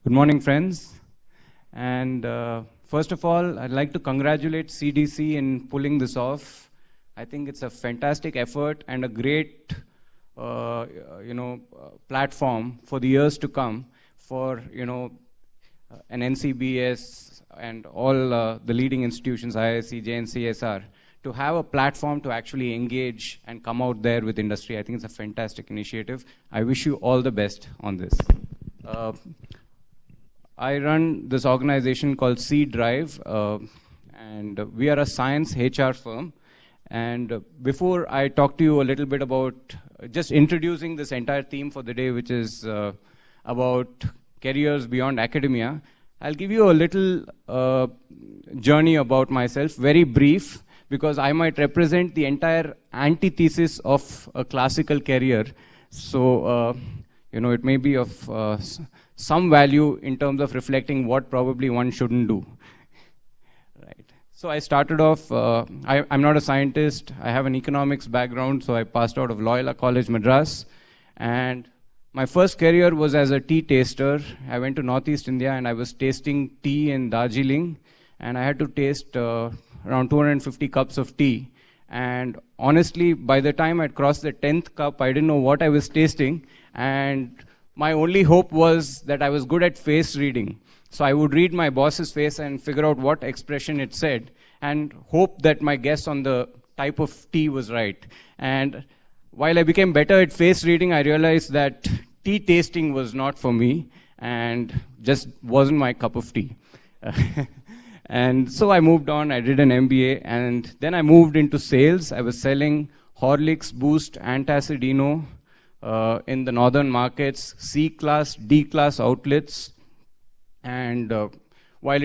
Good morning, friends. And first of all, I'd like to congratulate CDC in pulling this off. I think it's a fantastic effort and a great, platform for the years to come for, an NCBS and all the leading institutions, IISc, JNCSR, to have a platform to actually engage and come out there with industry. I think it's a fantastic initiative. I wish you all the best on this. I run this organization called C Drive, and we are a science HR firm. And before I talk to you a little bit about just introducing this entire theme for the day, which is about careers beyond academia, I'll give you a little journey about myself, very brief, because I might represent the entire antithesis of a classical career. So, it may be of some value in terms of reflecting what probably one shouldn't do. Right. So I started off, I'm not a scientist, I have an economics background, so I passed out of Loyola College, Madras. And my first career was as a tea taster. I went to Northeast India and I was tasting tea in Darjeeling. And I had to taste around 250 cups of tea. And honestly, by the time I'd crossed the 10th cup, I didn't know what I was tasting. And my only hope was that I was good at face reading. So I would read my boss's face and figure out what expression it said and hope that my guess on the type of tea was right. And while I became better at face reading, I realized that tea tasting was not for me and just wasn't my cup of tea. And so I moved on, I did an MBA, and then I moved into sales. I was selling Horlicks, Boost, Antacid Eno in the northern markets, C-class, D-class outlets. And while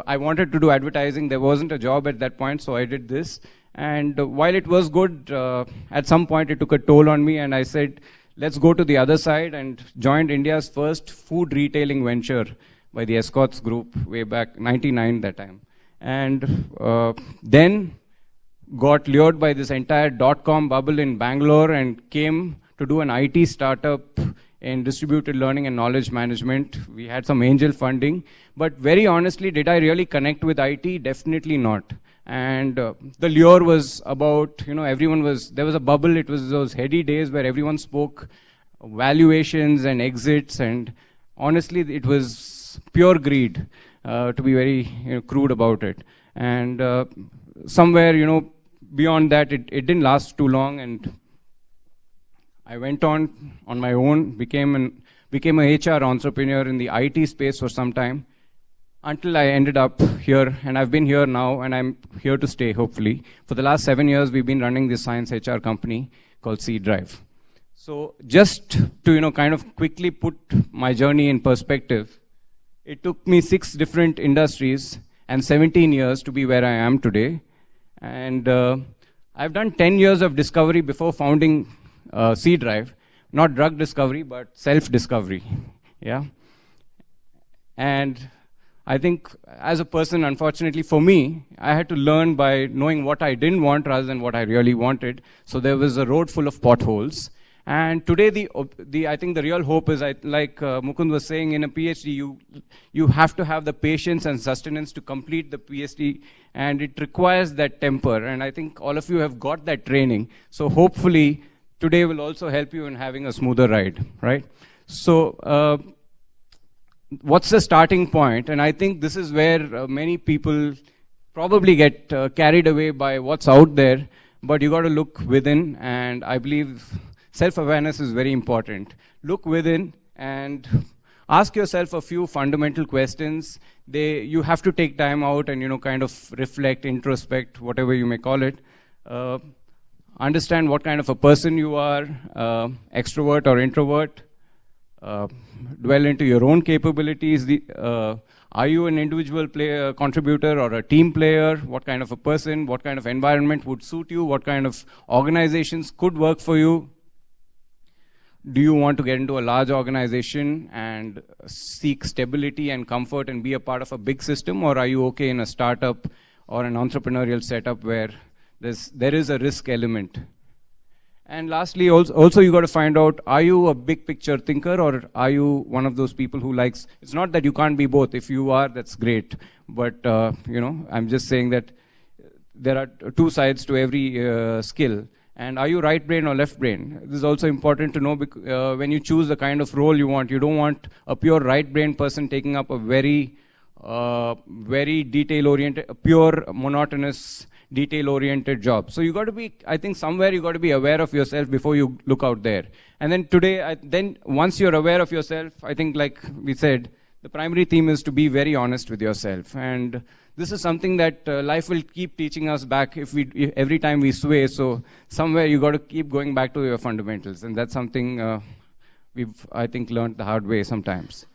I wanted to do advertising, there wasn't a job at that point, so I did this. And while it was good, at some point it took a toll on me, and I said, let's go to the other side, and joined India's first food retailing venture by the Escorts Group way back, 99 that time. And then got lured by this entire dot-com bubble in Bangalore and came to do an IT startup in distributed learning and knowledge management. We had some angel funding, but very honestly, did I really connect with IT? Definitely not. And the lure was about, there was a bubble. It was those heady days where everyone spoke valuations and exits, and honestly, it was pure greed, to be very crude about it. And somewhere, beyond that, it didn't last too long, and I went on my own, became a HR entrepreneur in the IT space for some time, until I ended up here, and I've been here now, and I'm here to stay, hopefully. For the last 7 years, we've been running this science HR company called C Drive. So just to, kind of quickly put my journey in perspective, it took me 6 different industries and 17 years to be where I am today. And I've done 10 years of discovery before founding C Drive, not drug discovery, but self-discovery, yeah? And I think as a person, unfortunately for me, I had to learn by knowing what I didn't want rather than what I really wanted. So there was a road full of potholes. And today, I think the real hope is, like Mukund was saying, in a PhD, you have to have the patience and sustenance to complete the PhD, and it requires that temper. And I think all of you have got that training. So hopefully, today will also help you in having a smoother ride, right? So what's the starting point? And I think this is where many people probably get carried away by what's out there, but you got to look within, and I believe self-awareness is very important. Look within and ask yourself a few fundamental questions. You have to take time out and, kind of reflect, introspect, whatever you may call it. Understand what kind of a person you are, extrovert or introvert. Dwell into your own capabilities. Are you an individual player, contributor, or a team player? What kind of a person, what kind of environment would suit you? What kind of organizations could work for you? Do you want to get into a large organization and seek stability and comfort and be a part of a big system? Or are you okay in a startup or an entrepreneurial setup where there is a risk element? And lastly, also you got to find out, are you a big picture thinker, or are you one of those people who likes, it's not that you can't be both. If you are, that's great. But, I'm just saying that there are two sides to every skill. And are you right brain or left brain? This is also important to know when you choose the kind of role you want. You don't want a pure right brain person taking up a very detail-oriented, pure monotonous, detail-oriented job. So you got to be, I think somewhere you got to be aware of yourself before you look out there. And then today, then once you're aware of yourself, I think like we said, the primary theme is to be very honest with yourself. And this is something that life will keep teaching us back if every time we sway. So somewhere you got to keep going back to your fundamentals. And that's something we've, I think, learned the hard way sometimes.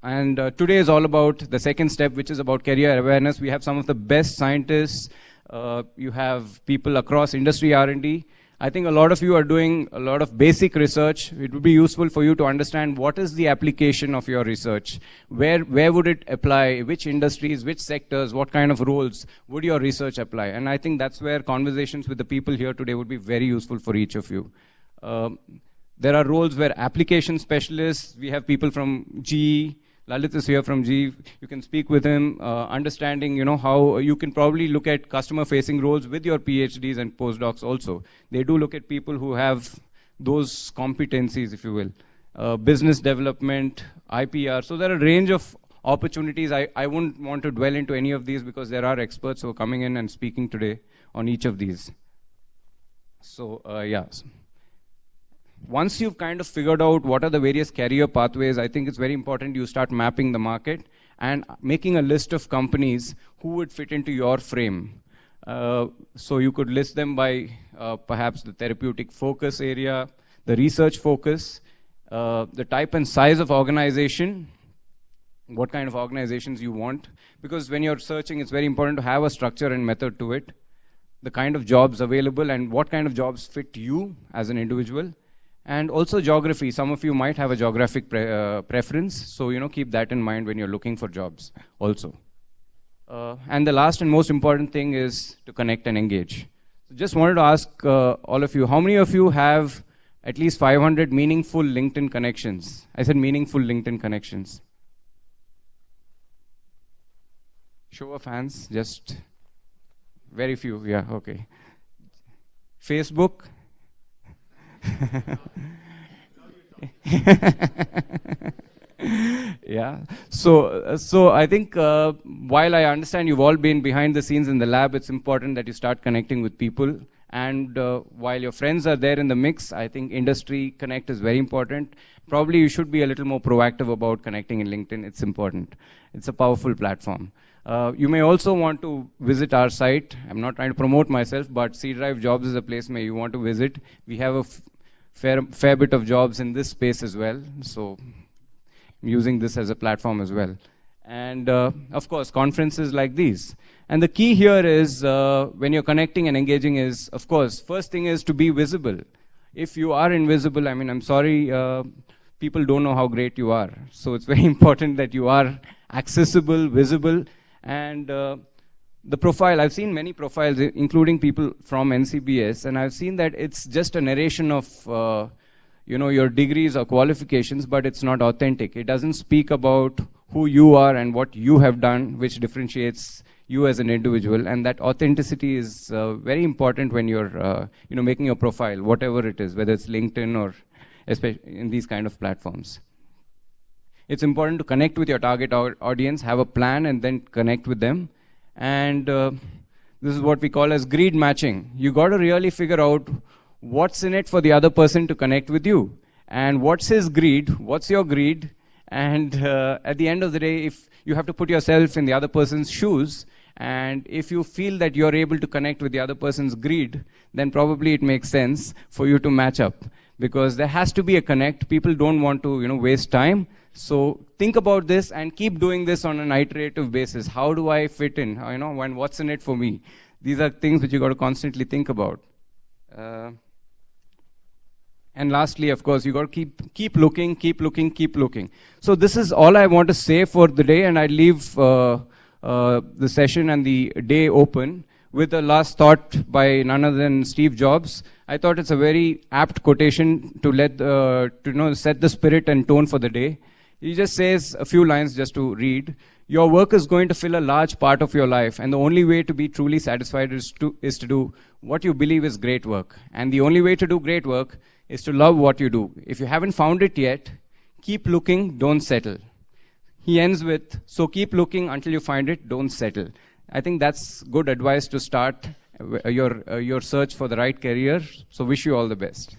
And today is all about the second step, which is about career awareness. We have some of the best scientists. You have people across industry R&D. I think a lot of you are doing a lot of basic research. It would be useful for you to understand what is the application of your research. Where would it apply? Which industries, which sectors, what kind of roles would your research apply? And I think that's where conversations with the people here today would be very useful for each of you. There are roles where application specialists, we have people from GE, Lalit is here from GE. You can speak with him, understanding, how you can probably look at customer-facing roles with your PhDs and postdocs also. They do look at people who have those competencies, if you will. Business development, IPR. So there are a range of opportunities. I wouldn't want to dwell into any of these because there are experts who are coming in and speaking today on each of these. So, yeah. Once you've kind of figured out what are the various career pathways, I think it's very important you start mapping the market and making a list of companies who would fit into your frame. So you could list them by perhaps the therapeutic focus area, the research focus, the type and size of organization, what kind of organizations you want. Because when you're searching, it's very important to have a structure and method to it, the kind of jobs available and what kind of jobs fit you as an individual. And also geography. Some of you might have a geographic preference, so keep that in mind when you're looking for jobs also. And the last and most important thing is to connect and engage. So just wanted to ask all of you, how many of you have at least 500 meaningful LinkedIn connections? I said meaningful LinkedIn connections. Show of hands, just very few, yeah, okay. Facebook? Yeah, so I think while I understand you've all been behind the scenes in the lab, it's important that you start connecting with people. And while your friends are there in the mix, I think industry connect is very important. Probably you should be a little more proactive about connecting in LinkedIn. It's important. It's a powerful platform. You may also want to visit our site. I'm not trying to promote myself, but C Drive Jobs is a place where you want to visit. We have a fair bit of jobs in this space as well. So I'm using this as a platform as well. And of course, conferences like these. And the key here is when you're connecting and engaging is, of course, first thing is to be visible. If you are invisible, I mean, I'm sorry, people don't know how great you are. So it's very important that you are accessible, visible, and the profile, I've seen many profiles, including people from NCBS, and I've seen that it's just a narration of your degrees or qualifications, but it's not authentic. It doesn't speak about who you are and what you have done, which differentiates you as an individual, and that authenticity is very important when you're making your profile, whatever it is, whether it's LinkedIn or especially in these kind of platforms. It's important to connect with your target audience, have a plan, and then connect with them. And this is what we call as greed matching. You got to really figure out what's in it for the other person to connect with you, and what's his greed, what's your greed, and at the end of the day, if you have to put yourself in the other person's shoes, and if you feel that you're able to connect with the other person's greed, then probably it makes sense for you to match up, because there has to be a connect. People don't want to waste time. So think about this and keep doing this on an iterative basis. How do I fit in? When what's in it for me? These are things which you got to constantly think about. And lastly, of course, you got to keep looking, keep looking, keep looking. So this is all I want to say for the day, and I leave the session and the day open with a last thought by none other than Steve Jobs. I thought it's a very apt quotation to set the spirit and tone for the day. He just says a few lines just to read. Your work is going to fill a large part of your life, and the only way to be truly satisfied is to do what you believe is great work. And the only way to do great work is to love what you do. If you haven't found it yet, keep looking, don't settle. He ends with, so keep looking until you find it, don't settle. I think that's good advice to start your search for the right career. So wish you all the best.